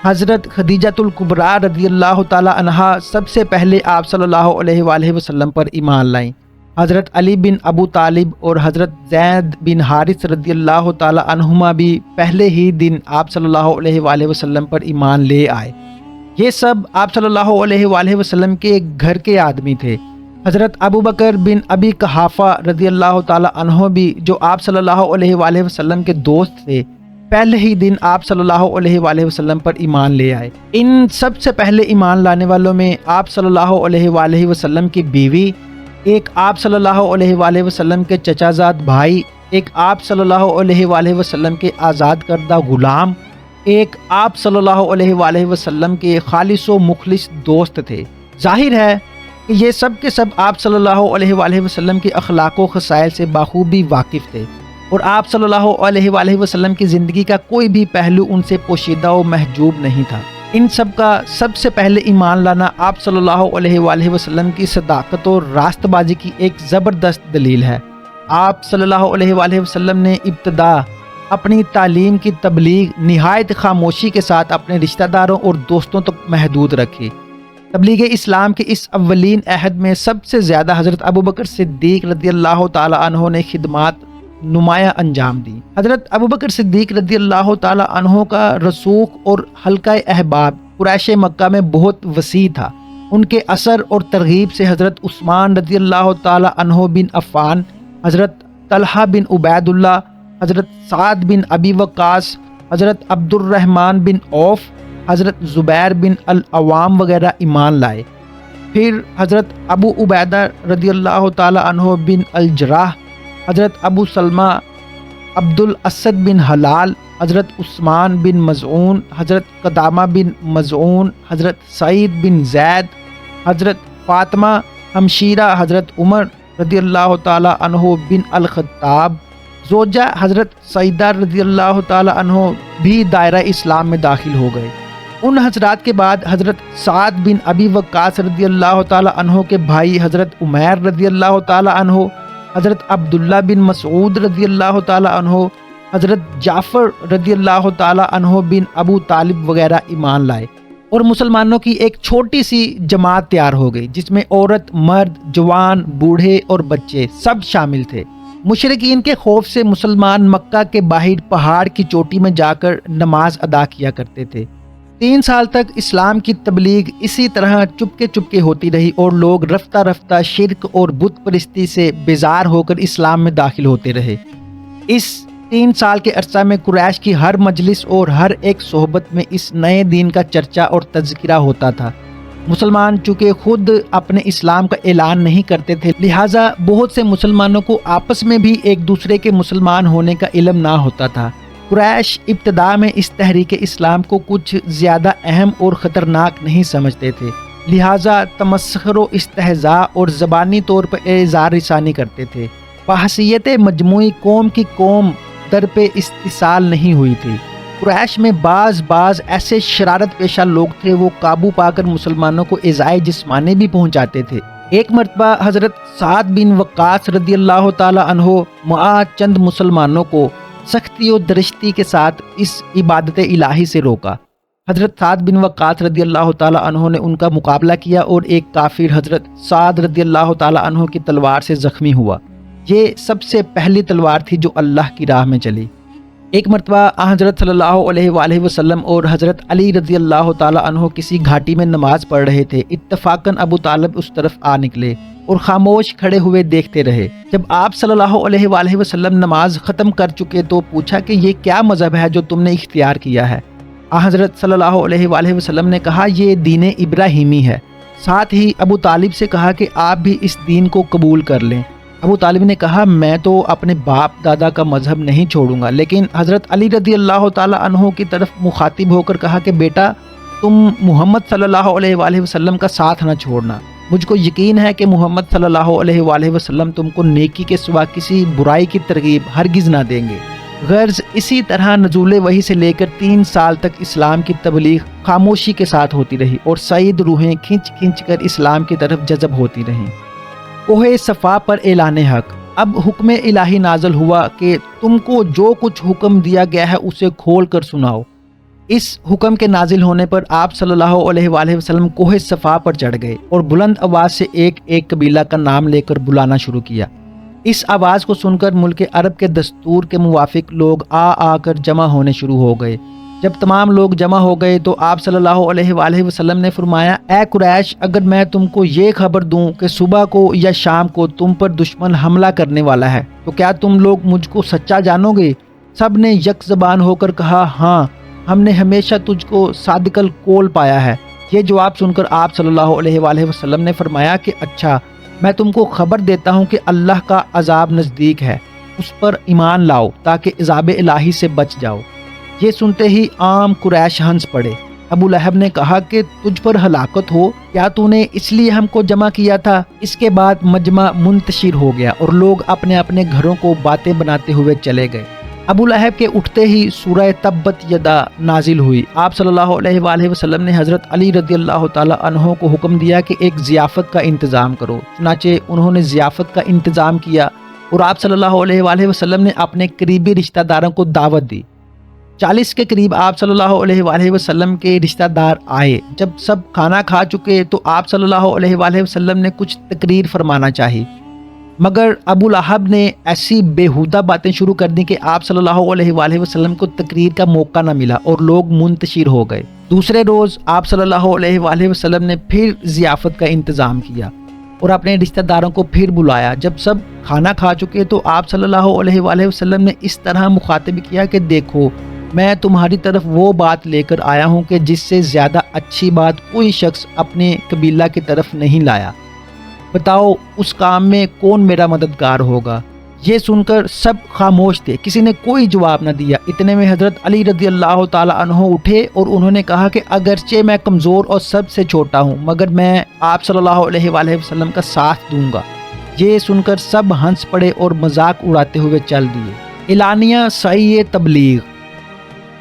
حضرت خدیجۃ الکبریٰ رضی اللہ تعالی عنہا سب سے پہلے آپ صلی اللہ علیہ وآلہ وسلم پر ایمان لائیں۔ حضرت علی بن ابو طالب اور حضرت زید بن حارث رضی اللہ تعالی عنہما بھی پہلے ہی دن آپ صلی اللہ علیہ وآلہ وسلم پر ایمان لے آئے۔ یہ سب آپ صلی اللہ علیہ وآلہ وسلم کے گھر کے آدمی تھے۔ حضرت ابو بکر بن ابی قحافہ رضی اللہ تعالی عنہ بھی، جو آپ صلی اللہ علیہ وآلہ وسلم کے دوست تھے، پہلے ہی دن آپ صلی اللہ علیہ وآلہ وسلم پر ایمان لے آئے۔ ان سب سے پہلے ایمان لانے والوں میں آپ صلی اللہ علیہ وآلہ وسلم کی بیوی، ایک آپ صلی اللہ علیہ وآلہ وسلم کے چچا زاد بھائی، ایک آپ صلی اللہ علیہ وآلہ وسلم کے آزاد کردہ غلام، ایک آپ صلی اللہ علیہ وآلہ وسلم کے خالص و مخلص دوست تھے۔ ظاہر ہے کہ یہ سب کے سب آپ صلی اللہ علیہ وآلہ وسلم کے اخلاق و خصائل سے بخوبی واقف تھے، اور آپ صلی اللہ علیہ وآلہ وسلم کی زندگی کا کوئی بھی پہلو ان سے پوشیدہ و محجوب نہیں تھا۔ ان سب کا سب سے پہلے ایمان لانا آپ صلی اللہ علیہ وآلہ وسلم کی صداقت اور راست بازی کی ایک زبردست دلیل ہے۔ آپ صلی اللہ علیہ وآلہ وسلم نے ابتدا اپنی تعلیم کی تبلیغ نہایت خاموشی کے ساتھ اپنے رشتہ داروں اور دوستوں تک محدود رکھی۔ تبلیغ اسلام کے اس اولین عہد میں سب سے زیادہ حضرت ابوبکر صدیق رضی اللہ تعالی عنہ نے خدمات نمایاں انجام دی۔ حضرت ابوبکر صدیق رضی اللہ تعالی عنہ کا رسوخ اور حلقہ احباب قریش مکہ میں بہت وسیع تھا۔ ان کے اثر اور ترغیب سے حضرت عثمان رضی اللہ تعالی عنہ بن عفان، حضرت طلحہ بن عبید اللہ، حضرت سعد بن ابی وقاص، حضرت عبد الرحمن بن عوف، حضرت زبیر بن العوام وغیرہ ایمان لائے۔ پھر حضرت ابو عبیدہ رضی اللہ تعالی عنہ بن الجراح، حضرت ابو سلمہ عبد الاسد بن حلال، حضرت عثمان بن مظعون، حضرت قدامہ بن مظعون، حضرت سعید بن زید، حضرت فاطمہ ہمشیرہ حضرت عمر رضی اللہ تعالی عنہ بن الخطاب، زوجہ حضرت سعیدہ رضی اللہ تعالی عنہ بھی دائرہ اسلام میں داخل ہو گئے۔ ان حضرات کے بعد حضرت سعد بن ابی وقاص رضی اللہ تعالی عنہ کے بھائی حضرت عمیر رضی اللہ تعالی عنہ، حضرت عبداللہ بن مسعود رضی اللہ تعالی عنہ، حضرت جعفر رضی اللہ تعالی عنہ بن ابو طالب وغیرہ ایمان لائے، اور مسلمانوں کی ایک چھوٹی سی جماعت تیار ہو گئی جس میں عورت، مرد، جوان، بوڑھے اور بچے سب شامل تھے۔ مشرکین کے خوف سے مسلمان مکہ کے باہر پہاڑ کی چوٹی میں جا کر نماز ادا کیا کرتے تھے۔ 3 سال تک اسلام کی تبلیغ اسی طرح چپکے چپکے ہوتی رہی، اور لوگ رفتہ رفتہ شرک اور بت پرستی سے بیزار ہو کر اسلام میں داخل ہوتے رہے۔ اس 3 سال کے عرصہ میں قریش کی ہر مجلس اور ہر ایک صحبت میں اس نئے دین کا چرچا اور تذکرہ ہوتا تھا۔ مسلمان چونکہ خود اپنے اسلام کا اعلان نہیں کرتے تھے، لہٰذا بہت سے مسلمانوں کو آپس میں بھی ایک دوسرے کے مسلمان ہونے کا علم نہ ہوتا تھا۔ قریش ابتدا میں اس تحریک اسلام کو کچھ زیادہ اہم اور خطرناک نہیں سمجھتے تھے، لہٰذا تمسخر و استہزاء اور زبانی طور پر اظہار رسانی کرتے تھے۔ بحیثیت مجموعی قوم کی قوم در پہ استحصال نہیں ہوئی تھی۔ قریش میں بعض ایسے شرارت پیشہ لوگ تھے، وہ قابو پا کر مسلمانوں کو ایذائے جسمانی بھی پہنچاتے تھے۔ ایک مرتبہ حضرت سعد بن وقاص رضی اللہ تعالی عنہ مع چند مسلمانوں کو سختی و درشتی کے ساتھ اس عبادت الہی سے روکا۔ حضرت سعد بن وقاص رضی اللہ تعالی عنہ نے ان کا مقابلہ کیا، اور ایک کافر حضرت سعد رضی اللہ تعالی عنہ کی تلوار سے زخمی ہوا۔ یہ سب سے پہلی تلوار تھی جو اللہ کی راہ میں چلی۔ ایک مرتبہ حضرت صلی اللہ علیہ وآلہ وسلم اور حضرت علی رضی اللہ تعالی عنہ کسی گھاٹی میں نماز پڑھ رہے تھے۔ اتفاقاً ابو طالب اس طرف آ نکلے اور خاموش کھڑے ہوئے دیکھتے رہے۔ جب آپ صلی اللہ علیہ وآلہ وسلم نماز ختم کر چکے تو پوچھا کہ یہ کیا مذہب ہے جو تم نے اختیار کیا ہے؟ حضرت صلی اللہ علیہ وآلہ وسلم نے کہا، یہ دین ابراہیمی ہے۔ ساتھ ہی ابو طالب سے کہا کہ آپ بھی اس دین کو قبول کر لیں۔ ابو طالب نے کہا، میں تو اپنے باپ دادا کا مذہب نہیں چھوڑوں گا، لیکن حضرت علی رضی اللہ تعالی عنہ کی طرف مخاطب ہو کر کہا کہ بیٹا، تم محمد صلی اللہ علیہ وآلہ وسلم کا ساتھ نہ چھوڑنا۔ مجھ کو یقین ہے کہ محمد صلی اللہ علیہ وآلہ وسلم تم کو نیکی کے سوا کسی برائی کی ترغیب ہرگز نہ دیں گے۔ غرض اسی طرح نزول وحی سے لے کر 3 سال تک اسلام کی تبلیغ خاموشی کے ساتھ ہوتی رہی، اور سعید روحیں کھنچ کھنچ کر اسلام کی طرف جذب ہوتی رہیں۔ کوہ صفا پر اعلان حق۔ اب حکم الہی نازل ہوا کہ تم کو جو کچھ حکم دیا گیا ہے اسے کھول کر سناؤ۔ اس حکم کے نازل ہونے پر آپ صلی اللہ علیہ وآلہ وسلم کوہ صفا پر چڑھ گئے اور بلند آواز سے ایک ایک قبیلہ کا نام لے کر بلانا شروع کیا۔ اس آواز کو سن کر ملک عرب کے دستور کے موافق لوگ آ کر جمع ہونے شروع ہو گئے۔ جب تمام لوگ جمع ہو گئے تو آپ صلی اللہ علیہ وآلہ وسلم نے فرمایا، اے قریش، اگر میں تم کو یہ خبر دوں کہ صبح کو یا شام کو تم پر دشمن حملہ کرنے والا ہے تو کیا تم لوگ مجھ کو سچا جانو گے؟ سب نے یک زبان ہو کر کہا، ہاں، ہم نے ہمیشہ تجھ کو صادق القول پایا ہے۔ یہ جواب سن کر آپ صلی اللہ علیہ وآلہ وسلم نے فرمایا کہ اچھا، میں تم کو خبر دیتا ہوں کہ اللہ کا عذاب نزدیک ہے، اس پر ایمان لاؤ تاکہ عذاب الہی سے بچ جاؤ۔ یہ سنتے ہی عام قریش ہنس پڑے۔ ابو لہب نے کہا کہ تجھ پر ہلاکت ہو، کیا تو نے اس لیے ہم کو جمع کیا تھا؟ اس کے بعد مجمع منتشر ہو گیا اور لوگ اپنے اپنے گھروں کو باتیں بناتے ہوئے چلے گئے۔ ابو لہب کے اٹھتے ہی سورہ تبت یدا نازل ہوئی۔ آپ صلی اللہ علیہ وآلہ وسلم نے حضرت علی رضی اللہ تعالی عنہ کو حکم دیا کہ ایک ضیافت کا انتظام کرو۔ چنانچہ انہوں نے ضیافت کا انتظام کیا اور آپ صلی اللہ علیہ وآلہ وسلم نے اپنے قریبی رشتہ داروں کو دعوت دی۔ 40 کے قریب آپ صلی اللہ علیہ وآلہ وسلم کے رشتہ دار آئے۔ جب سب کھانا کھا چکے تو آپ صلی اللہ علیہ وآلہ وسلم نے کچھ تقریر فرمانا چاہی، مگر ابو لہب نے ایسی بیہودہ باتیں شروع کر دیں کہ آپ صلی اللہ علیہ وآلہ وسلم کو تقریر کا موقع نہ ملا اور لوگ منتشر ہو گئے۔ دوسرے روز آپ صلی اللہ علیہ وآلہ وسلم نے پھر ضیافت کا انتظام کیا اور اپنے رشتہ داروں کو پھر بلایا۔ جب سب کھانا کھا چکے تو آپ صلی اللہ علیہ وآلہ وسلم نے اس طرح مخاطب کیا کہ دیکھو، میں تمہاری طرف وہ بات لے کر آیا ہوں کہ جس سے زیادہ اچھی بات کوئی شخص اپنے قبیلہ کی طرف نہیں لایا۔ بتاؤ اس کام میں کون میرا مددگار ہوگا؟ یہ سن کر سب خاموش تھے، کسی نے کوئی جواب نہ دیا۔ اتنے میں حضرت علی رضی اللہ تعالی عنہ اٹھے اور انہوں نے کہا کہ اگرچہ میں کمزور اور سب سے چھوٹا ہوں مگر میں آپ صلی اللہ علیہ وآلہ وسلم کا ساتھ دوں گا۔ یہ سن کر سب ہنس پڑے اور مذاق اڑاتے ہوئے چل دیے۔ اعلانیہ سعی تبلیغ۔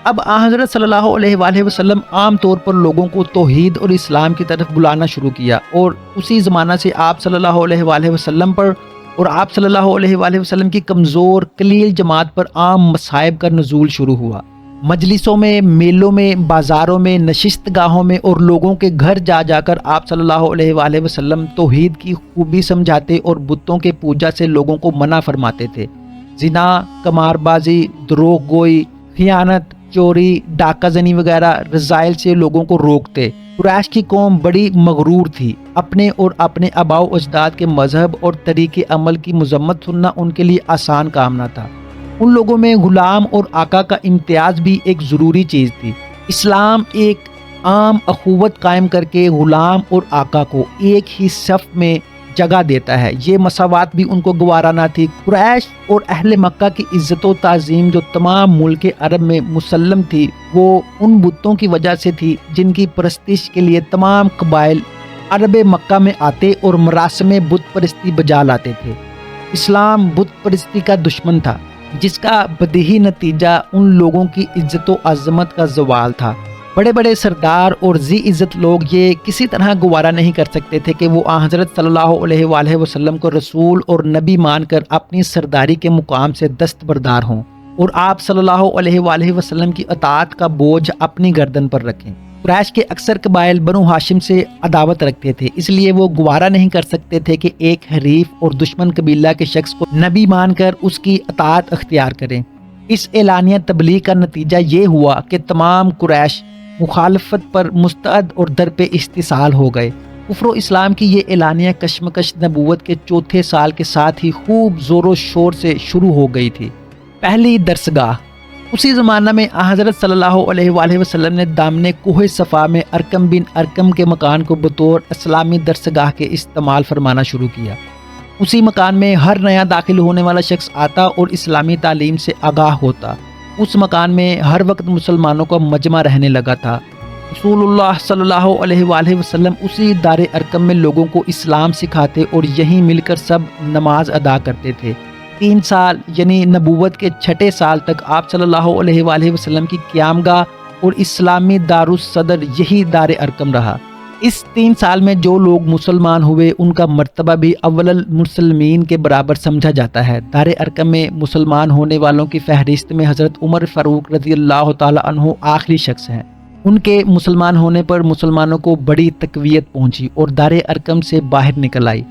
اب حضرت صلی اللہ علیہ وآلہ وسلم عام طور پر لوگوں کو توحید اور اسلام کی طرف بلانا شروع کیا، اور اسی زمانہ سے آپ صلی اللہ علیہ وآلہ وسلم پر اور آپ صلی اللہ علیہ وآلہ وسلم کی کمزور قلیل جماعت پر عام مصائب کا نزول شروع ہوا۔ مجلسوں میں، میلوں میں، بازاروں میں، نشست گاہوں میں اور لوگوں کے گھر جا جا کر آپ صلی اللہ علیہ وآلہ وسلم توحید کی خوبی سمجھاتے اور بتوں کے پوجا سے لوگوں کو منع فرماتے تھے۔ زنا، قمار بازی، دروغ گوئی، خیانت، چوری، ڈاکہ زنی وغیرہ رذائل سے لوگوں کو روکتے۔ قریش کی قوم بڑی مغرور تھی۔ اپنے اور اپنے آباء و اجداد کے مذہب اور طریقے عمل کی مذمت سننا ان کے لیے آسان کام نہ تھا۔ ان لوگوں میں غلام اور آقا کا امتیاز بھی ایک ضروری چیز تھی۔ اسلام ایک عام اخوت قائم کر کے غلام اور آقا کو ایک ہی صف میں جگہ دیتا ہے، یہ مساوات بھی ان کو گوارا نہ تھی۔ قریش اور اہل مکہ کی عزت و تعظیم جو تمام ملک عرب میں مسلم تھی، وہ ان بتوں کی وجہ سے تھی جن کی پرستش کے لیے تمام قبائل عرب مکہ میں آتے اور مراسم بت پرستی بجا لاتے تھے۔ اسلام بت پرستی کا دشمن تھا، جس کا بدیہی نتیجہ ان لوگوں کی عزت و عظمت کا زوال تھا۔ بڑے بڑے سردار اور ذی عزت لوگ یہ کسی طرح گوارا نہیں کر سکتے تھے کہ وہ حضرت صلی اللہ علیہ وآلہ وسلم کو رسول اور نبی مان کر اپنی سرداری کے مقام سے دستبردار ہوں اور آپ صلی اللہ علیہ وآلہ وسلم کی اطاعت کا بوجھ اپنی گردن پر رکھیں۔ قریش کے اکثر قبائل بنو ہاشم سے عداوت رکھتے تھے، اس لیے وہ گوارا نہیں کر سکتے تھے کہ ایک حریف اور دشمن قبیلہ کے شخص کو نبی مان کر اس کی اطاعت اختیار کریں۔ اس اعلانیہ تبلیغ کا نتیجہ یہ ہوا کہ تمام قریش مخالفت پر مستعد اور در پہ استحصال ہو گئے۔ کفر و اسلام کی یہ اعلانیہ کشمکش نبوت کے چوتھے سال کے ساتھ ہی خوب زور و شور سے شروع ہو گئی تھی۔ پہلی درسگاہ۔ اسی زمانہ میں حضرت صلی اللہ علیہ وآلہ وسلم نے دامن کوہ صفا میں ارقم بن ارقم کے مکان کو بطور اسلامی درسگاہ کے استعمال فرمانا شروع کیا۔ اسی مکان میں ہر نیا داخل ہونے والا شخص آتا اور اسلامی تعلیم سے آگاہ ہوتا۔ اس مکان میں ہر وقت مسلمانوں کا مجمع رہنے لگا تھا۔ رسول اللہ صلی اللہ علیہ وآلہ وسلم اسی دار ارقم میں لوگوں کو اسلام سکھاتے اور یہیں مل کر سب نماز ادا کرتے تھے۔ 3 سال یعنی نبوت کے 6 سال تک آپ صلی اللہ علیہ وآلہ وسلم کی قیامگاہ اور اسلامی دارالصدر یہی دار ارقم رہا۔ اس 3 سال میں جو لوگ مسلمان ہوئے ان کا مرتبہ بھی اول المسلمین کے برابر سمجھا جاتا ہے۔ دار ارقم میں مسلمان ہونے والوں کی فہرست میں حضرت عمر فاروق رضی اللہ تعالی عنہ آخری شخص ہیں۔ ان کے مسلمان ہونے پر مسلمانوں کو بڑی تقویت پہنچی اور دار ارقم سے باہر نکل آئی۔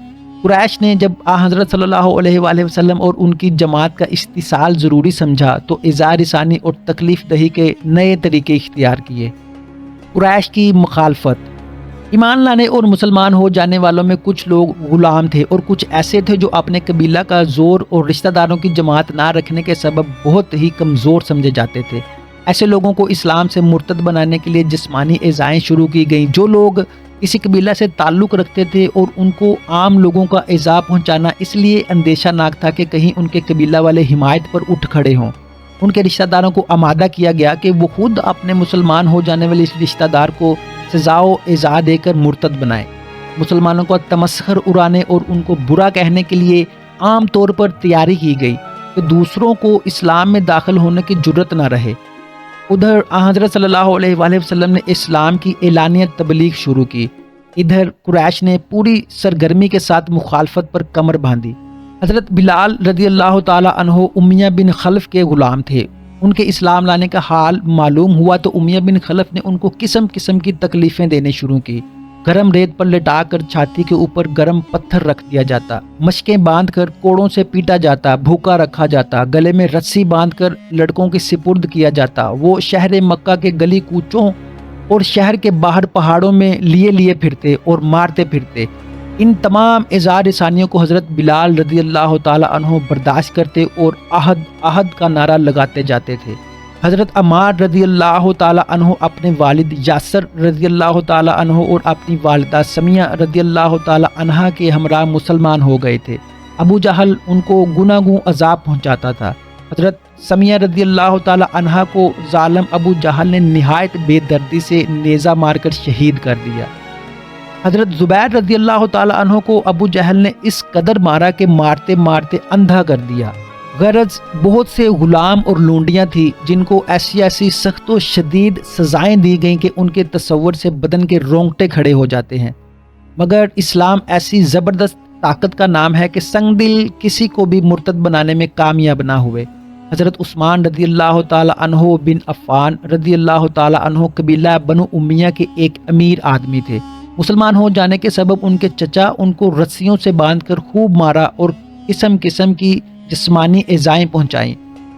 قریش نے جب حضرت صلی اللہ علیہ وآلہ وسلم اور ان کی جماعت کا استحصال ضروری سمجھا تو اظہار رسانی اور تکلیف دہی کے نئے طریقے اختیار کیے۔ قریش کی مخالفت۔ ایمان لانے اور مسلمان ہو جانے والوں میں کچھ لوگ غلام تھے اور کچھ ایسے تھے جو اپنے قبیلہ کا زور اور رشتہ داروں کی جماعت نہ رکھنے کے سبب بہت ہی کمزور سمجھے جاتے تھے۔ ایسے لوگوں کو اسلام سے مرتد بنانے کے لیے جسمانی ایذائیں شروع کی گئیں۔ جو لوگ کسی قبیلہ سے تعلق رکھتے تھے اور ان کو عام لوگوں کا ایذا پہنچانا اس لیے اندیشہ ناک تھا کہ کہیں ان کے قبیلہ والے حمایت پر اٹھ کھڑے ہوں۔ ان کے رشتہ داروں کو آمادہ کیا گیا کہ وہ خود اپنے مسلمان ہو جانے والے اس رشتہ دار کو سزا و ایذا دے کر مرتد بنائے۔ مسلمانوں کو تمسخر اڑانے اور ان کو برا کہنے کے لیے عام طور پر تیاری کی گئی کہ دوسروں کو اسلام میں داخل ہونے کی جرت نہ رہے۔ ادھر حضرت صلی اللہ علیہ وآلہ وسلم نے اسلام کی اعلانیہ تبلیغ شروع کی۔ ادھر قریش نے پوری سرگرمی کے ساتھ مخالفت پر کمر باندھی۔ حضرت بلال رضی اللہ تعالی عنہ امیہ بن خلف کے غلام تھے۔ ان کے اسلام لانے کا حال معلوم ہوا تو امیہ بن خلف نے ان کو قسم قسم کی تکلیفیں دینے شروع کی۔ گرم ریت پر لٹا کر چھاتی کے اوپر گرم پتھر رکھ دیا جاتا، مشقیں باندھ کر کوڑوں سے پیٹا جاتا، بھوکا رکھا جاتا، گلے میں رسی باندھ کر لڑکوں کے سپرد کیا جاتا۔ وہ شہر مکہ کے گلی کوچوں اور شہر کے باہر پہاڑوں میں لیے پھرتے اور مارتے پھرتے۔ ان تمام اظہار رسانیوں کو حضرت بلال رضی اللہ تعالی عنہ برداشت کرتے اور عہد عہد کا نعرہ لگاتے جاتے تھے۔ حضرت عمار رضی اللہ تعالی عنہ اپنے والد یاسر رضی اللہ تعالی عنہ اور اپنی والدہ سمیہ رضی اللہ تعالی عنہا کے ہمراہ مسلمان ہو گئے تھے۔ ابو جہل ان کو گناہ گوں عذاب پہنچاتا تھا۔ حضرت سمیہ رضی اللہ تعالی عنہا کو ظالم ابو جہل نے نہایت بے دردی سے نیزہ مار کر شہید کر دیا۔ حضرت زبیر رضی اللہ تعالی عنہ کو ابو جہل نے اس قدر مارا کہ مارتے مارتے اندھا کر دیا۔ غرض بہت سے غلام اور لونڈیاں تھیں جن کو ایسی سخت و شدید سزائیں دی گئیں کہ ان کے تصور سے بدن کے رونگٹے کھڑے ہو جاتے ہیں۔ مگر اسلام ایسی زبردست طاقت کا نام ہے کہ سنگ دل کسی کو بھی مرتد بنانے میں کامیاب نہ ہوئے۔ حضرت عثمان رضی اللہ تعالی عنہ بن عفان رضی اللہ تعالی عنہ قبیلہ بنو امیہ کے ایک امیر آدمی تھے۔ مسلمان ہو جانے کے سبب ان کے چچا ان کو رسیوں سے باندھ کر خوب مارا اور قسم قسم کی جسمانی ایذائیں پہنچائیں۔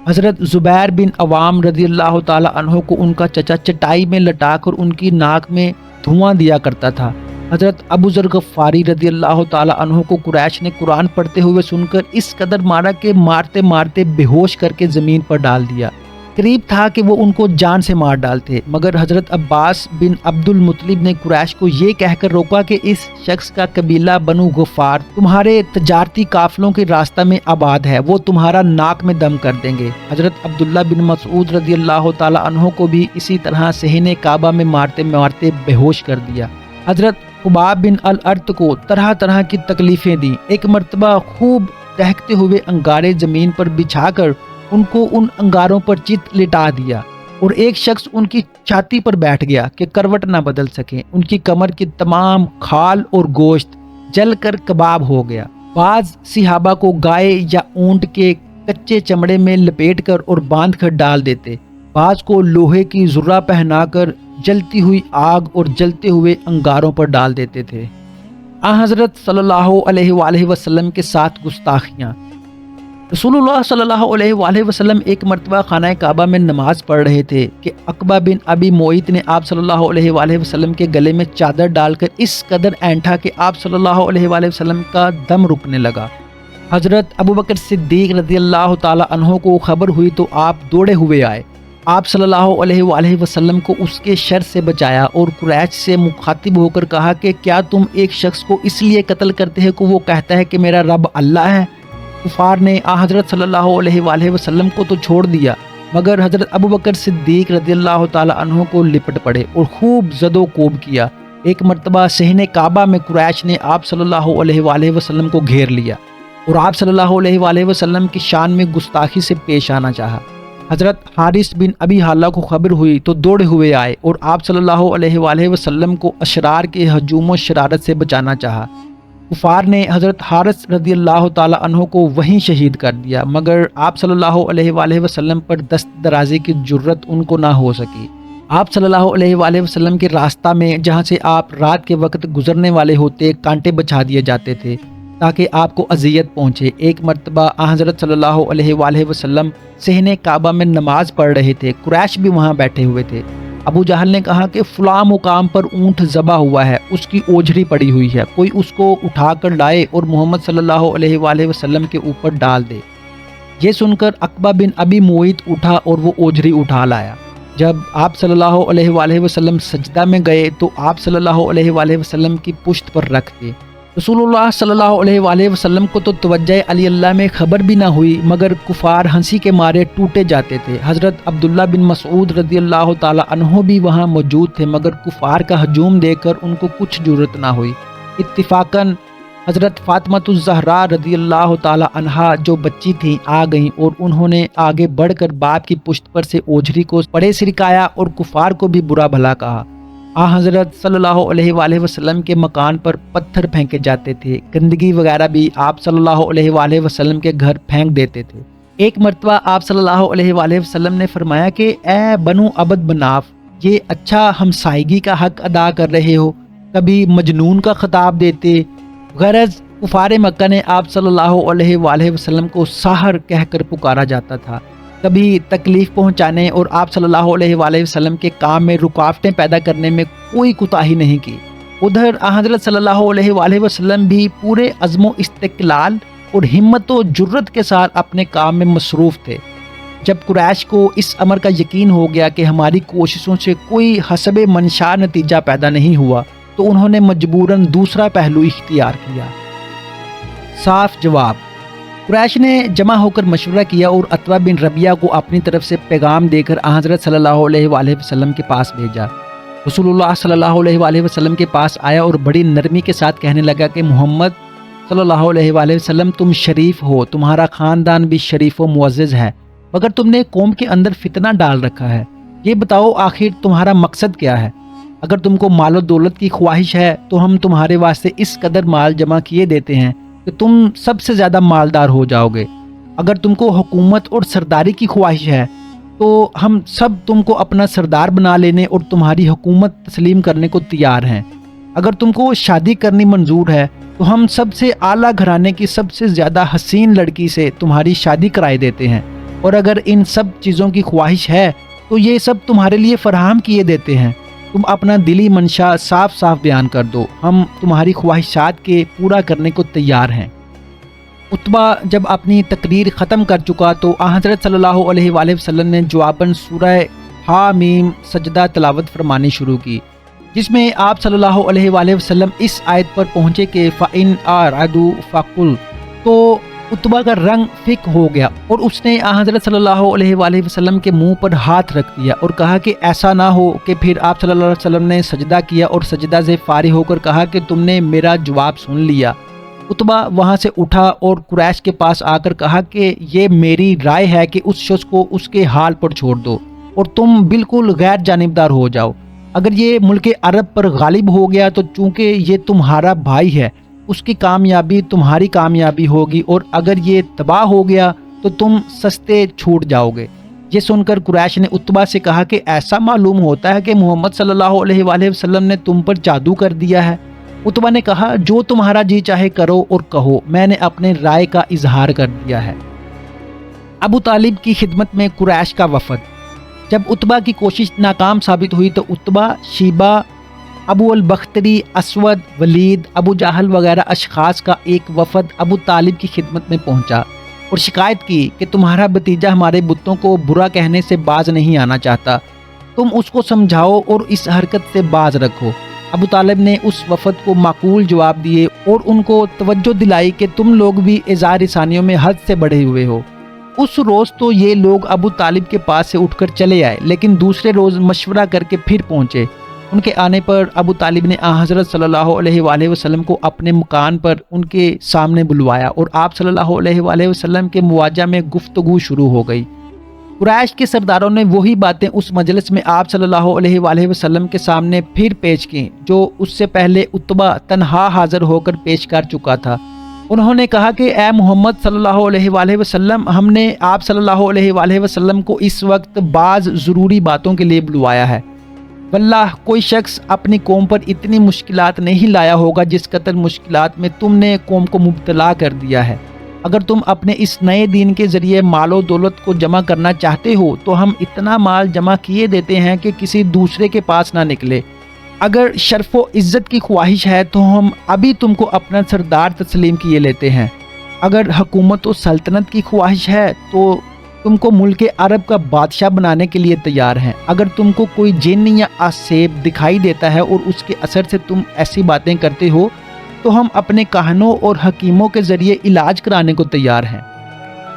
حضرت زبیر بن عوام رضی اللہ تعالی عنہ کو ان کا چچا چٹائی میں لٹا کر ان کی ناک میں دھواں دیا کرتا تھا۔ حضرت ابو ذر غفاری رضی اللہ تعالی عنہ کو قریش نے قرآن پڑھتے ہوئے سن کر اس قدر مارا کہ مارتے مارتے بے ہوش کر کے زمین پر ڈال دیا۔ قریب تھا کہ وہ ان کو جان سے مار ڈالتے، مگر حضرت عباس بن عبد المطلب نے قریش کو یہ کہہ کر روکا کہ اس شخص کا قبیلہ بنو غفار تمہارے تجارتی قافلوں کے راستہ میں آباد ہے، وہ تمہارا ناک میں دم کر دیں گے۔ حضرت عبداللہ بن مسعود رضی اللہ تعالی عنہ کو بھی اسی طرح صحن کعبہ میں مارتے مارتے بے ہوش کر دیا۔ حضرت خباب بن الارت کو طرح طرح کی تکلیفیں دیں۔ ایک مرتبہ خوب دہکتے ہوئے انگارے زمین پر بچھا کر ان کو ان انگاروں پر چت لٹا دیا اور ایک شخص ان کی چھاتی پر بیٹھ گیا کہ کروٹ نہ بدل سکیں۔ ان کی کمر کی تمام کھال اور گوشت جل کر کباب ہو گیا۔ بعض صحابہ کو گائے یا اونٹ کے کچے چمڑے میں لپیٹ کر اور باندھ کر ڈال دیتے، بعض کو لوہے کی ذرہ پہنا کر جلتی ہوئی آگ اور جلتے ہوئے انگاروں پر ڈال دیتے تھے۔ حضرت صلی اللہ علیہ وآلہ وسلم کے ساتھ گستاخیاں۔ رسول اللہ صلی اللہ علیہ وآلہ وسلم ایک مرتبہ خانہ کعبہ میں نماز پڑھ رہے تھے کہ عقبہ بن ابی معیط نے آپ صلی اللہ علیہ وآلہ وسلم کے گلے میں چادر ڈال کر اس قدر اینٹھا کہ آپ صلی اللہ علیہ وآلہ وسلم کا دم رکنے لگا۔ حضرت ابوبکر صدیق رضی اللہ تعالی عنہ کو خبر ہوئی تو آپ دوڑے ہوئے آئے۔ آپ صلی اللہ علیہ وآلہ وسلم کو اس کے شر سے بچایا اور قریش سے مخاطب ہو کر کہا کہ کیا تم ایک شخص کو اس لیے قتل کرتے ہیں کہ وہ کہتا ہے کہ میرا رب اللہ ہے؟ کفار نے حضرت صلی اللہ علیہ وآلہ وسلم کو تو چھوڑ دیا، مگر حضرت ابوبکر صدیق رضی اللہ تعالی عنہ کو لپٹ پڑے اور خوب زد و کوب کیا۔ ایک مرتبہ صحن کعبہ میں قریش نے آپ صلی اللہ علیہ وآلہ وسلم کو گھیر لیا اور آپ صلی اللہ علیہ وآلہ وسلم کی شان میں گستاخی سے پیش آنا چاہا۔ حضرت حارث بن ابی حالہ کو خبر ہوئی تو دوڑے ہوئے آئے اور آپ صلی اللہ علیہ وآلہ وسلم کو اشرار کے ہجوم و شرارت سے بچانا چاہا۔ کفار نے حضرت حارث رضی اللہ تعالی عنہ کو وہیں شہید کر دیا، مگر آپ صلی اللہ علیہ وآلہ وسلم پر دست درازی کی جرت ان کو نہ ہو سکی۔ آپ صلی اللہ علیہ وآلہ وسلم کے راستہ میں جہاں سے آپ رات کے وقت گزرنے والے ہوتے کانٹے بچھا دیے جاتے تھے تاکہ آپ کو اذیت پہنچے۔ ایک مرتبہ حضرت صلی اللہ علیہ وآلہ وسلم صحن کعبہ میں نماز پڑھ رہے تھے، قریش بھی وہاں بیٹھے ہوئے تھے۔ ابو جہل نے کہا کہ فلاں مقام پر اونٹ ذبح ہوا ہے، اس کی اوجھری پڑی ہوئی ہے، کوئی اس کو اٹھا کر لائے اور محمد صلی اللہ علیہ وآلہ وسلم کے اوپر ڈال دے۔ یہ سن کر عقبہ بن ابی معیط اٹھا اور وہ اوجھری اٹھا لایا۔ جب آپ صلی اللہ علیہ وآلہ وسلم سجدہ میں گئے تو آپ صلی اللہ علیہ وآلہ وسلم کی پشت پر رکھ کے رسول اللہ صلی اللہ علیہ وآلہ وسلم کو تو توجہ علی اللہ میں خبر بھی نہ ہوئی، مگر کفار ہنسی کے مارے ٹوٹے جاتے تھے۔ حضرت عبداللہ بن مسعود رضی اللہ تعالی عنہ بھی وہاں موجود تھے، مگر کفار کا ہجوم دیکھ کر ان کو کچھ جرت نہ ہوئی۔ اتفاقاً حضرت فاطمہ الزہرا رضی اللہ تعالی عنہا جو بچی تھیں آ گئیں اور انہوں نے آگے بڑھ کر باپ کی پشت پر سے اوجھری کو پڑے سرکایا اور کفار کو بھی برا بھلا کہا۔ حضرت صلی اللہ علیہ وآلہ وسلم کے مکان پر پتھر پھینکے جاتے تھے، گندگی وغیرہ بھی آپ صلی اللہ علیہ وآلہ وسلم کے گھر پھینک دیتے تھے۔ ایک مرتبہ آپ صلی اللہ علیہ وآلہ وسلم نے فرمایا کہ اے بنو عبد مناف، یہ اچھا ہمسائیگی کا حق ادا کر رہے ہو، کبھی مجنون کا خطاب دیتے۔ غرض کفار مکہ نے آپ صلی اللہ علیہ وآلہ وسلم کو ساحر کہہ کر پکارا جاتا تھا، کبھی تکلیف پہنچانے اور آپ صلی اللہ علیہ وآلہ وسلم کے کام میں رکاوٹیں پیدا کرنے میں کوئی کوتاہی نہیں کی۔ ادھر حضرت صلی اللہ علیہ وآلہ وسلم بھی پورے عزم و استقلال اور ہمت و جرت کے ساتھ اپنے کام میں مصروف تھے۔ جب قریش کو اس امر کا یقین ہو گیا کہ ہماری کوششوں سے کوئی حسب منشاء نتیجہ پیدا نہیں ہوا تو انہوں نے مجبوراً دوسرا پہلو اختیار کیا۔ صاف جواب: قریش نے جمع ہو کر مشورہ کیا اور عتبہ بن ربیعہ کو اپنی طرف سے پیغام دے کر حضرت صلی اللہ علیہ وآلہ وسلم کے پاس بھیجا۔ رسول اللہ صلی اللہ علیہ وآلہ وسلم کے پاس آیا اور بڑی نرمی کے ساتھ کہنے لگا کہ محمد صلی اللہ علیہ وآلہ وسلم، تم شریف ہو، تمہارا خاندان بھی شریف و معزز ہے، مگر تم نے قوم کے اندر فتنہ ڈال رکھا ہے۔ یہ بتاؤ آخر تمہارا مقصد کیا ہے؟ اگر تم کو مال و دولت کی خواہش ہے تو ہم تمہارے واسطے اس قدر مال جمع کیے دیتے ہیں کہ تم سب سے زیادہ مالدار ہو جاؤ گے۔ اگر تم کو حکومت اور سرداری کی خواہش ہے تو ہم سب تم کو اپنا سردار بنا لینے اور تمہاری حکومت تسلیم کرنے کو تیار ہیں۔ اگر تم کو شادی کرنی منظور ہے تو ہم سب سے اعلیٰ گھرانے کی سب سے زیادہ حسین لڑکی سے تمہاری شادی کرائے دیتے ہیں، اور اگر ان سب چیزوں کی خواہش ہے تو یہ سب تمہارے لیے فراہم کیے دیتے ہیں۔ تم اپنا دلی منشا صاف صاف بیان کر دو، ہم تمہاری خواہشات کے پورا کرنے کو تیار ہیں۔ عتبہ جب اپنی تقریر ختم کر چکا تو حضرت صلی اللہ علیہ وآلہ وسلم نے جواباً سورہ حامیم سجدہ تلاوت فرمانی شروع کی، جس میں آپ صلی اللہ علیہ وآلہ وسلم اس آیت پر پہنچے کہ فَإِنْ أَعْرَضُوا فَقُلْ، تو عتبہ کا رنگ فک ہو گیا اور اس نے حضرت صلی اللہ علیہ وآلہ وسلم کے منہ پر ہاتھ رکھ دیا اور کہا کہ ایسا نہ ہو کہ پھر آپ صلی اللہ علیہ وسلم نے سجدہ کیا اور سجدہ سے فارغ ہو کر کہا کہ تم نے میرا جواب سن لیا۔ عتبہ وہاں سے اٹھا اور قریش کے پاس آ کر کہا کہ یہ میری رائے ہے کہ اس شخص کو اس کے حال پر چھوڑ دو اور تم بالکل غیر جانبدار ہو جاؤ۔ اگر یہ ملک عرب پر غالب ہو گیا تو چونکہ یہ تمہارا بھائی ہے، اس کی کامیابی تمہاری کامیابی ہوگی، اور اگر یہ تباہ ہو گیا تو تم سستے چھوٹ جاؤ گے۔ یہ سن کر قریش نے عتبہ سے کہا کہ ایسا معلوم ہوتا ہے کہ محمد صلی اللہ علیہ وآلہ وسلم نے تم پر جادو کر دیا ہے۔ عتبہ نے کہا جو تمہارا جی چاہے کرو اور کہو، میں نے اپنے رائے کا اظہار کر دیا ہے۔ ابو طالب کی خدمت میں قریش کا وفد۔ جب عتبہ کی کوشش ناکام ثابت ہوئی تو عتبہ، شیبہ، ابو البختری، اسود، ولید، ابو جہل وغیرہ اشخاص کا ایک وفد ابو طالب کی خدمت میں پہنچا اور شکایت کی کہ تمہارا بھتیجا ہمارے بتوں کو برا کہنے سے باز نہیں آنا چاہتا، تم اس کو سمجھاؤ اور اس حرکت سے باز رکھو۔ ابو طالب نے اس وفد کو معقول جواب دیے اور ان کو توجہ دلائی کہ تم لوگ بھی اظہار رسانیوں میں حد سے بڑھے ہوئے ہو۔ اس روز تو یہ لوگ ابو طالب کے پاس سے اٹھ کر چلے آئے، لیکن دوسرے روز مشورہ کر کے پھر پہنچے۔ ان کے آنے پر ابو طالب نے حضرت صلی اللہ علیہ وآلہ وسلم کو اپنے مکان پر ان کے سامنے بلوایا اور آپ صلی اللہ علیہ وآلہ وسلم کے مواجہ میں گفتگو شروع ہو گئی۔ قریش کے سرداروں نے وہی باتیں اس مجلس میں آپ صلی اللہ علیہ وآلہ وسلم کے سامنے پھر پیش کی جو اس سے پہلے عتبہ تنہا حاضر ہو کر پیش کر چکا تھا۔ انہوں نے کہا کہ اے محمد صلی اللہ علیہ وآلہ وسلم، ہم نے آپ صلی اللہ علیہ وآلہ وسلم کو اس وقت بعض ضروری باتوں کے لیے بلوایا ہے۔ واللہ کوئی شخص اپنی قوم پر اتنی مشکلات نہیں لایا ہوگا جس قدر مشکلات میں تم نے قوم کو مبتلا کر دیا ہے۔ اگر تم اپنے اس نئے دین کے ذریعے مال و دولت کو جمع کرنا چاہتے ہو تو ہم اتنا مال جمع کیے دیتے ہیں کہ کسی دوسرے کے پاس نہ نکلے۔ اگر شرف و عزت کی خواہش ہے تو ہم ابھی تم کو اپنا سردار تسلیم کیے لیتے ہیں۔ اگر حکومت و سلطنت کی خواہش ہے تو تم کو ملک عرب کا بادشاہ بنانے کے لیے تیار ہیں۔ اگر تم کو کوئی جن یا آسیب دکھائی دیتا ہے اور اس کے اثر سے تم ایسی باتیں کرتے ہو تو ہم اپنے کاہنوں اور حکیموں کے ذریعے علاج کرانے کو تیار ہیں۔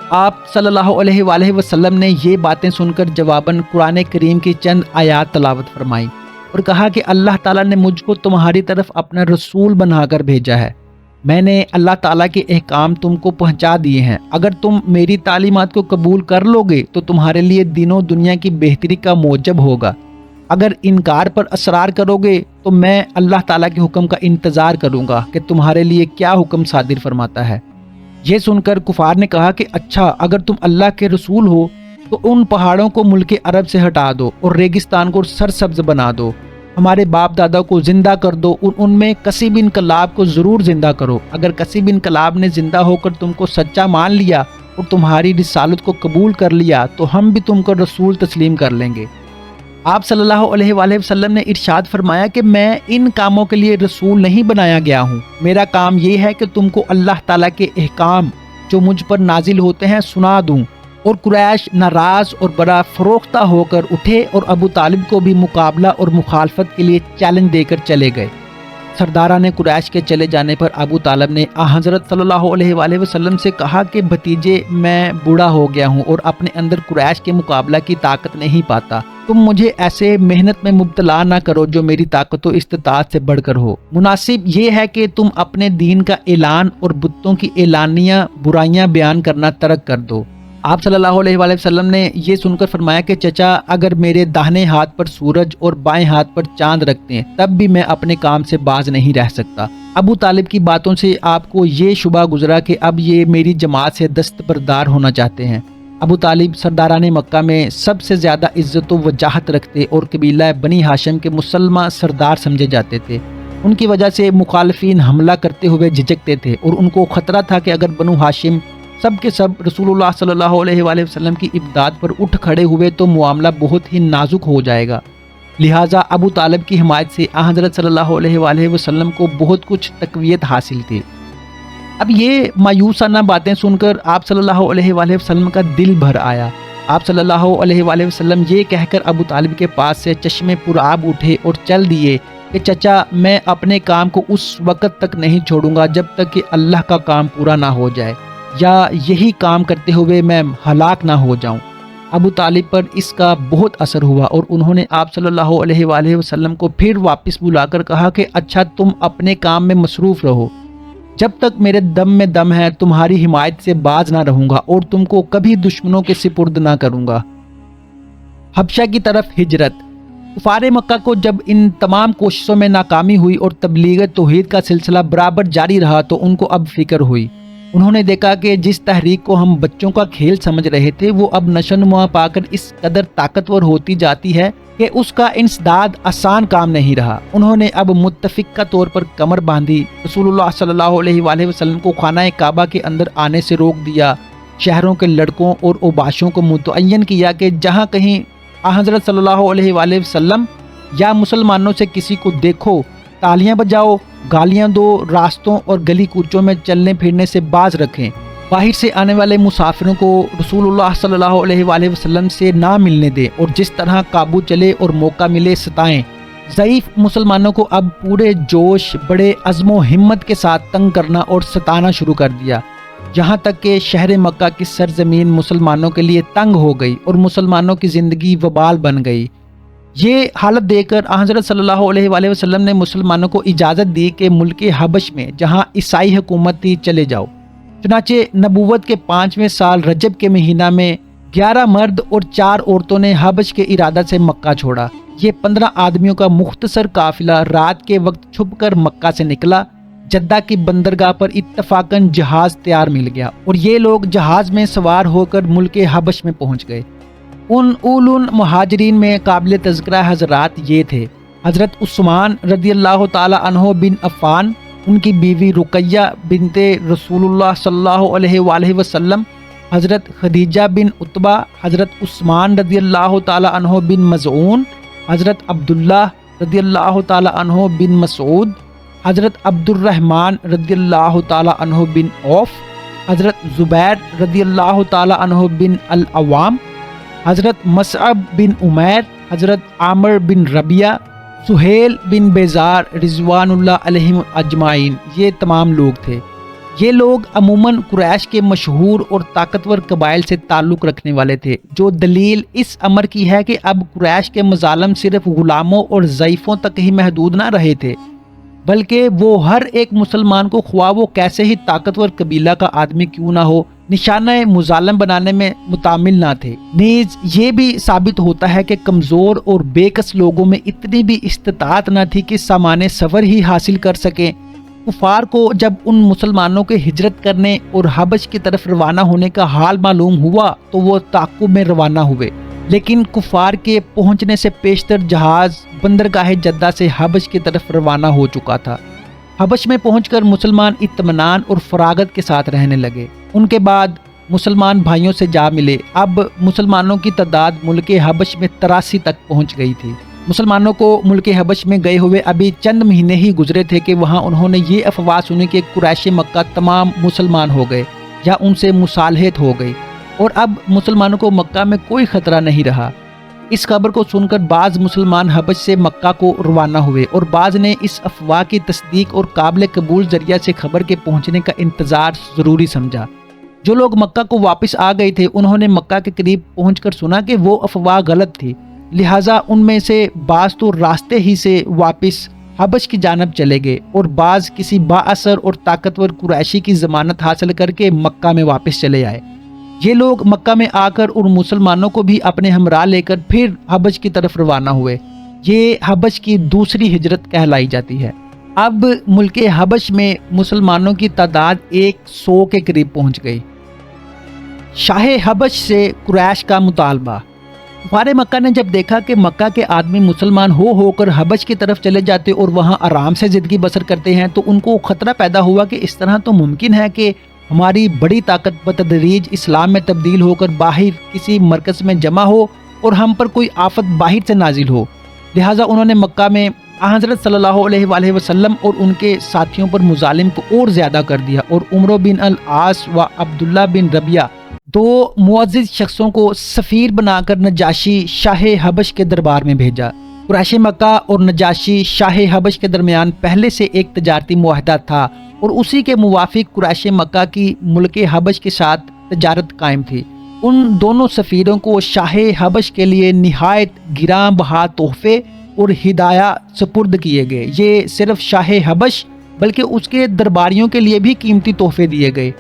آپ صلی اللہ علیہ وآلہ وسلم نے یہ باتیں سن کر جواباً قرآن کریم کی چند آیات تلاوت فرمائی اور کہا کہ اللہ تعالیٰ نے مجھ کو تمہاری طرف اپنا رسول بنا کر بھیجا ہے۔ میں نے اللہ تعالیٰ کے احکام تم کو پہنچا دیے ہیں۔ اگر تم میری تعلیمات کو قبول کر لو گے تو تمہارے لیے دین و دنیا کی بہتری کا موجب ہوگا۔ اگر انکار پر اصرار کرو گے تو میں اللہ تعالیٰ کے حکم کا انتظار کروں گا کہ تمہارے لیے کیا حکم صادر فرماتا ہے۔ یہ سن کر کفار نے کہا کہ اچھا، اگر تم اللہ کے رسول ہو تو ان پہاڑوں کو ملک عرب سے ہٹا دو اور ریگستان کو سرسبز بنا دو، ہمارے باپ دادا کو زندہ کر دو، ان میں کسب انقلاب کو ضرور زندہ کرو۔ اگر کسب انقلاب نے زندہ ہو کر تم کو سچا مان لیا اور تمہاری رسالت کو قبول کر لیا تو ہم بھی تم کو رسول تسلیم کر لیں گے۔ آپ صلی اللہ علیہ وآلہ وسلم نے ارشاد فرمایا کہ میں ان کاموں کے لیے رسول نہیں بنایا گیا ہوں۔ میرا کام یہ ہے کہ تم کو اللہ تعالیٰ کے احکام جو مجھ پر نازل ہوتے ہیں سنا دوں۔ اور قریش ناراض اور بڑا فروختہ ہو کر اٹھے اور ابو طالب کو بھی مقابلہ اور مخالفت کے لیے چیلنج دے کر چلے گئے۔ سرداران قریش کے چلے جانے پر ابو طالب نے حضرت صلی اللہ علیہ وآلہ وسلم سے کہا کہ بھتیجے، میں بوڑھا ہو گیا ہوں اور اپنے اندر قریش کے مقابلہ کی طاقت نہیں پاتا۔ تم مجھے ایسے محنت میں مبتلا نہ کرو جو میری طاقت و استطاعت سے بڑھ کر ہو۔ مناسب یہ ہے کہ تم اپنے دین کا اعلان اور بتوں کی اعلانیہ برائیاں بیان کرنا ترک کر دو۔ آپ صلی اللہ علیہ وآلہ وسلم نے یہ سن کر فرمایا کہ چچا، اگر میرے داہنے ہاتھ پر سورج اور بائیں ہاتھ پر چاند رکھتے ہیں تب بھی میں اپنے کام سے باز نہیں رہ سکتا۔ ابو طالب کی باتوں سے آپ کو یہ شبہ گزرا کہ اب یہ میری جماعت سے دستبردار ہونا چاہتے ہیں۔ ابو طالب سرداران مکہ میں سب سے زیادہ عزت و وجاہت رکھتے اور قبیلہ بنی ہاشم کے مسلمہ سردار سمجھے جاتے تھے۔ ان کی وجہ سے مخالفین حملہ کرتے ہوئے جھجکتے تھے اور ان کو خطرہ تھا کہ اگر بنو ہاشم سب کے سب رسول اللہ صلی اللہ علیہ وآلہ وسلم کی امداد پر اٹھ کھڑے ہوئے تو معاملہ بہت ہی نازک ہو جائے گا۔ لہٰذا ابو طالب کی حمایت سے حضرت صلی اللہ علیہ وآلہ وسلم کو بہت کچھ تقویت حاصل تھی۔ اب یہ مایوسانہ باتیں سن کر آپ صلی اللہ علیہ وآلہ وسلم کا دل بھر آیا۔ آپ صلی اللہ علیہ وآلہ وسلم یہ کہہ کر ابو طالب کے پاس سے چشمے پرآب اٹھے اور چل دیے کہ چچا، میں اپنے کام کو اس وقت تک نہیں چھوڑوں گا جب تک کہ اللہ کا کام پورا نہ ہو جائے، یا یہی کام کرتے ہوئے میں ہلاک نہ ہو جاؤں۔ ابو طالب پر اس کا بہت اثر ہوا اور انہوں نے آپ صلی اللہ علیہ وآلہ وسلم کو پھر واپس بلا کر کہا کہ اچھا، تم اپنے کام میں مصروف رہو، جب تک میرے دم میں دم ہے تمہاری حمایت سے باز نہ رہوں گا اور تم کو کبھی دشمنوں کے سپرد نہ کروں گا۔ حبشہ کی طرف ہجرت۔ کفار مکہ کو جب ان تمام کوششوں میں ناکامی ہوئی اور تبلیغ توحید کا سلسلہ برابر جاری رہا تو ان کو اب فکر ہوئی۔ انہوں نے دیکھا کہ جس تحریک کو ہم بچوں کا کھیل سمجھ رہے تھے وہ اب نشو و نما پا کر اس قدر طاقتور ہوتی جاتی ہے کہ اس کا انسداد آسان کام نہیں رہا۔ انہوں نے اب متفقہ طور پر کمر باندھی، رسول اللہ صلی اللہ علیہ وآلہ وسلم کو خانہ کعبہ کے اندر آنے سے روک دیا، شہروں کے لڑکوں اور اوباشوں کو متعین کیا کہ جہاں کہیں حضرت صلی اللہ علیہ وآلہ وسلم یا مسلمانوں سے کسی کو دیکھو، تالیاں بجاؤ، گالیاں دو، راستوں اور گلی کوچوں میں چلنے پھرنے سے باز رکھیں، باہر سے آنے والے مسافروں کو رسول اللہ صلی اللہ علیہ وآلہ وسلم سے نہ ملنے دیں اور جس طرح قابو چلے اور موقع ملے ستائیں۔ ضعیف مسلمانوں کو اب پورے جوش، بڑے عزم و ہمت کے ساتھ تنگ کرنا اور ستانا شروع کر دیا، یہاں تک کہ شہر مکہ کی سرزمین مسلمانوں کے لیے تنگ ہو گئی اور مسلمانوں کی زندگی وبال بن گئی۔ یہ حالت دیکھ کر حضرت صلی اللہ علیہ وآلہ وسلم نے مسلمانوں کو اجازت دی کہ ملک حبش میں جہاں عیسائی حکومت تھی چلے جاؤ۔ چنانچہ نبوت کے 5ویں سال رجب کے مہینہ میں 11 مرد اور 4 عورتوں نے حبش کے ارادہ سے مکہ چھوڑا۔ یہ 15 آدمیوں کا مختصر قافلہ رات کے وقت چھپ کر مکہ سے نکلا۔ جدہ کی بندرگاہ پر اتفاقاً جہاز تیار مل گیا اور یہ لوگ جہاز میں سوار ہو کر ملک حبش میں پہنچ گئے۔ ان اولن مہاجرین میں قابل تذکرہ حضرات یہ تھے: حضرت عثمان رضی اللہ تعالی عنہ بن عفان، ان کی بیوی رقیہ بنت رسول اللہ صلی اللہ علیہ وآلہ وسلم، حضرت خدیجہ بن عتبہ، حضرت عثمان رضی اللہ تعالی عنہ بن مظعون، حضرت عبداللہ رضی اللہ تعالی عنہ بن مسعود، حضرت عبد الرحمن رضی اللہ تعالی عنہ بن عوف، حضرت زبیر رضی اللہ تعالی عنہ بن العوام، حضرت مصعب بن عمیر، حضرت عامر بن ربیعہ، سہیل بن بیزار رضوان اللہ علیہم اجمعین، یہ تمام لوگ تھے۔ یہ لوگ عموماً قریش کے مشہور اور طاقتور قبائل سے تعلق رکھنے والے تھے، جو دلیل اس امر کی ہے کہ اب قریش کے مظالم صرف غلاموں اور ضعیفوں تک ہی محدود نہ رہے تھے، بلکہ وہ ہر ایک مسلمان کو خواہ وہ کیسے ہی طاقتور قبیلہ کا آدمی کیوں نہ ہو نشانہ مظالم بنانے میں متعامل نہ تھے۔ نیز یہ بھی ثابت ہوتا ہے کہ کمزور اور بے کس لوگوں میں اتنی بھی استطاعت نہ تھی کہ سامان سفر ہی حاصل کر سکیں۔ کفار کو جب ان مسلمانوں کے ہجرت کرنے اور حبش کی طرف روانہ ہونے کا حال معلوم ہوا تو وہ تعقب میں روانہ ہوئے، لیکن کفار کے پہنچنے سے پیشتر جہاز بندرگاہ جدہ سے حبش کی طرف روانہ ہو چکا تھا۔ حبش میں پہنچ کر مسلمان اطمینان اور فراغت کے ساتھ رہنے لگے۔ ان کے بعد مسلمان بھائیوں سے جا ملے۔ اب مسلمانوں کی تعداد ملک حبش میں 83 تک پہنچ گئی تھی۔ مسلمانوں کو ملک حبش میں گئے ہوئے ابھی چند مہینے ہی گزرے تھے کہ وہاں انہوں نے یہ افواہ سنی کہ قریش مکہ تمام مسلمان ہو گئے یا ان سے مصالحت ہو گئی اور اب مسلمانوں کو مکہ میں کوئی خطرہ نہیں رہا۔ اس خبر کو سن کر بعض مسلمان حبش سے مکہ کو روانہ ہوئے اور بعض نے اس افواہ کی تصدیق اور قابل قبول ذریعہ سے خبر کے پہنچنے کا انتظار ضروری سمجھا۔ جو لوگ مکہ کو واپس آ گئے تھے انہوں نے مکہ کے قریب پہنچ کر سنا کہ وہ افواہ غلط تھی، لہٰذا ان میں سے بعض تو راستے ہی سے واپس حبش کی جانب چلے گئے اور بعض کسی با اثر اور طاقتور قریشی کی ضمانت حاصل کر کے مکہ میں واپس چلے آئے۔ یہ لوگ مکہ میں آ کر ان مسلمانوں کو بھی اپنے ہمراہ لے کر پھر حبش کی طرف روانہ ہوئے۔ یہ حبش کی دوسری ہجرت کہلائی جاتی ہے۔ اب ملک حبش میں مسلمانوں کی تعداد 100 کے قریب پہنچ گئی۔ شاہ حبش سے قریش کا مطالبہ۔ کفار مکہ نے جب دیکھا کہ مکہ کے آدمی مسلمان ہو کر حبش کی طرف چلے جاتے اور وہاں آرام سے زندگی بسر کرتے ہیں تو ان کو خطرہ پیدا ہوا کہ اس طرح تو ممکن ہے کہ ہماری بڑی طاقت بتدریج اسلام میں تبدیل ہو کر باہر کسی مرکز میں جمع ہو اور ہم پر کوئی آفت باہر سے نازل ہو۔ لہٰذا انہوں نے مکہ میں حضرت صلی اللہ علیہ وآلہ وسلم اور ان کے ساتھیوں پر مظالم کو اور زیادہ کر دیا اور عمرو بن العاص و عبداللہ بن ربیعہ، 2 معزز شخصوں کو سفیر بنا کر نجاشی شاہ حبش کے دربار میں بھیجا۔ قریش مکہ اور نجاشی شاہ حبش کے درمیان پہلے سے ایک تجارتی معاہدہ تھا اور اسی کے موافق قریش مکہ کی ملک حبش کے ساتھ تجارت قائم تھی۔ ان دونوں سفیروں کو شاہ حبش کے لیے نہایت گراں بہا تحفے اور ہدایہ سپرد کیے گئے۔ یہ صرف شاہ حبش بلکہ اس کے درباریوں کے لیے بھی قیمتی تحفے دیے گئے۔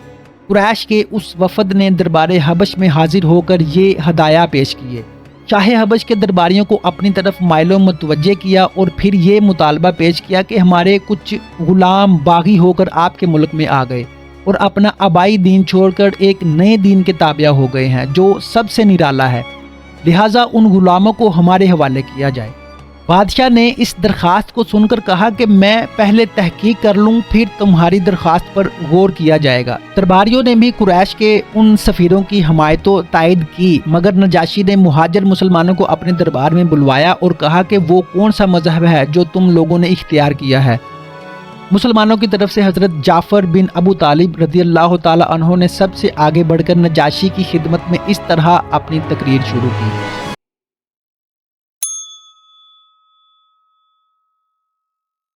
قریش کے اس وفد نے دربار حبش میں حاضر ہو کر یہ ہدایہ پیش کیے۔ شاہ حبش کے درباریوں کو اپنی طرف مائل و متوجہ کیا اور پھر یہ مطالبہ پیش کیا کہ ہمارے کچھ غلام باغی ہو کر آپ کے ملک میں آ گئے اور اپنا آبائی دین چھوڑ کر ایک نئے دین کے تابع ہو گئے ہیں جو سب سے نرالا ہے، لہٰذا ان غلاموں کو ہمارے حوالے کیا جائے۔ بادشاہ نے اس درخواست کو سن کر کہا کہ میں پہلے تحقیق کر لوں، پھر تمہاری درخواست پر غور کیا جائے گا۔ درباریوں نے بھی قریش کے ان سفیروں کی حمایت و تائید کی، مگر نجاشی نے مہاجر مسلمانوں کو اپنے دربار میں بلوایا اور کہا کہ وہ کون سا مذہب ہے جو تم لوگوں نے اختیار کیا ہے۔ مسلمانوں کی طرف سے حضرت جعفر بن ابو طالب رضی اللہ تعالی عنہ نے سب سے آگے بڑھ کر نجاشی کی خدمت میں اس طرح اپنی تقریر شروع کی۔